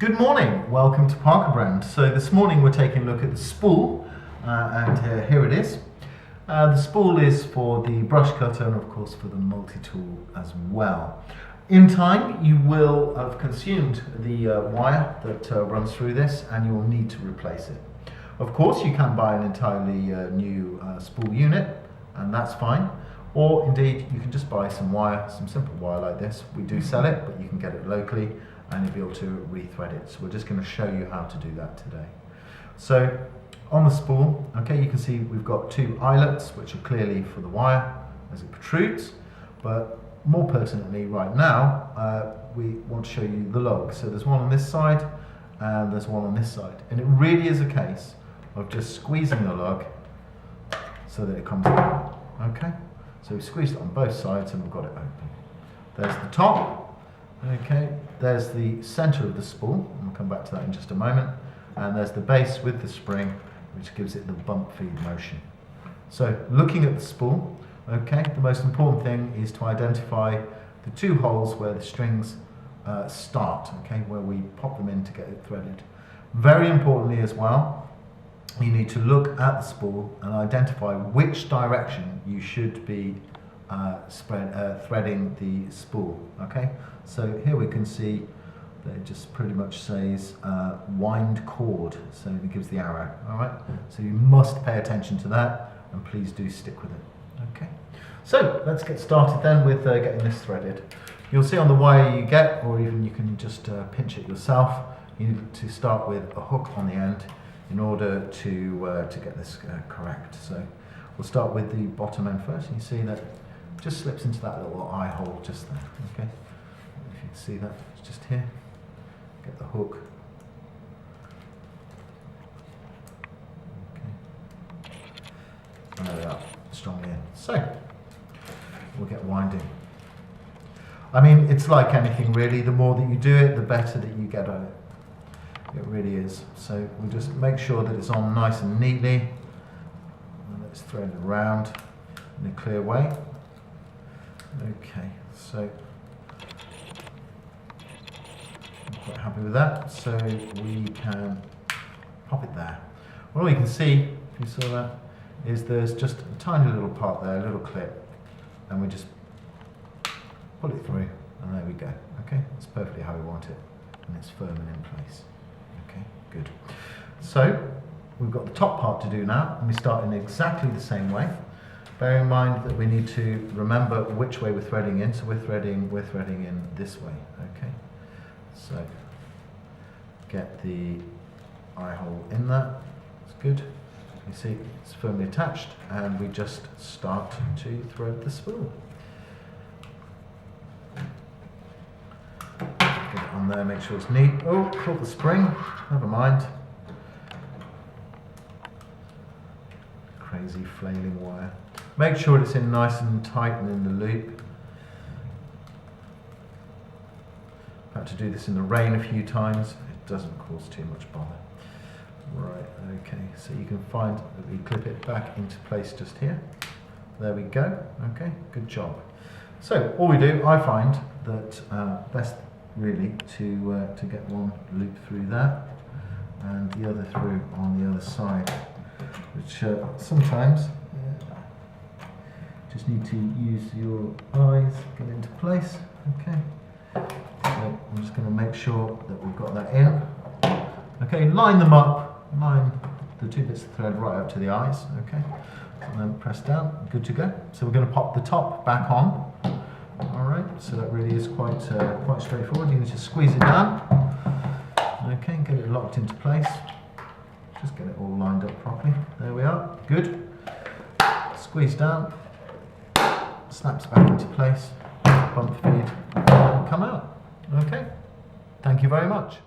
Good morning, welcome to Parker Brand. So this morning we're taking a look at the spool and here it is. The spool is for the brush cutter and of course for the multi-tool as well. In time you will have consumed the wire that runs through this and you will need to replace it. Of course you can buy an entirely new spool unit and that's fine, or indeed you can just buy some wire, some simple wire like this. We do sell it, but you can get it locally and you'll be able to rethread it. So we're just going to show you how to do that today. So on the spool, okay, you can see we've got two eyelets which are clearly for the wire as it protrudes, but more pertinently right now we want to show you the lug. So there's one on this side and there's one on this side, and it really is a case of just squeezing the lug so that it comes out. Okay, so we've squeezed it on both sides and we've got it open. There's the top. Okay, there's the center of the spool, and we'll come back to that in just a moment, and there's the base with the spring which gives it the bump feed motion. So looking at the spool, okay, the most important thing is to identify the two holes where the strings start, okay, where we pop them in to get it threaded. Very importantly as well, you need to look at the spool and identify which direction you should be threading the spool. Okay, so here we can see that it just pretty much says wind cord, so it gives the arrow. All right, so you must pay attention to that and please do stick with it. Okay, so let's get started then with getting this threaded. You'll see on the wire you get, or even you can just pinch it yourself, you need to start with a hook on the end in order to get this correct. So we'll start with the bottom end first. You see that it just slips into that little eye hole just there. Okay, if you can see that, it's just here. Get the hook. Okay, and there we are, strongly in. So we'll get winding. I mean, it's like anything really. The more that you do it, the better that you get at it. It really is. So we'll just make sure that it's on nice and neatly. And let's thread it around in a clear way. Okay, so I'm quite happy with that. So we can pop it there. Well, all you can see, if you saw that, is there's just a tiny little part there, a little clip, and we just pull it through, and there we go. Okay, that's perfectly how we want it, and it's firm and in place. Okay, good. So we've got the top part to do now, and we start in exactly the same way. Bear in mind that we need to remember which way we're threading in, so we're threading in this way. Okay, so get the eye hole in there. It's good. You see it's firmly attached, and we just start to thread the spool. Get it on there, make sure it's neat. Oh, pull the spring, never mind. Crazy flailing wire. Make sure it's in nice and tight and in the loop. I've had to do this in the rain a few times. It doesn't cause too much bother. Right, okay, so you can find that we clip it back into place just here. There we go. Okay, good job. So all we do, I find that best really to get one loop through that and the other through on the other side, which sometimes just need to use your eyes, get into place. Okay, so I'm just going to make sure that we've got that in. Okay, line them up, line the two bits of thread right up to the eyes. Okay, and then press down, good to go. So we're going to pop the top back on. Alright, so that really is quite straightforward. You need to squeeze it down. Okay, get it locked into place. Just get it all lined up properly. There we are, good. Squeeze down, snaps back into place, bump feed, and come out. Okay, thank you very much.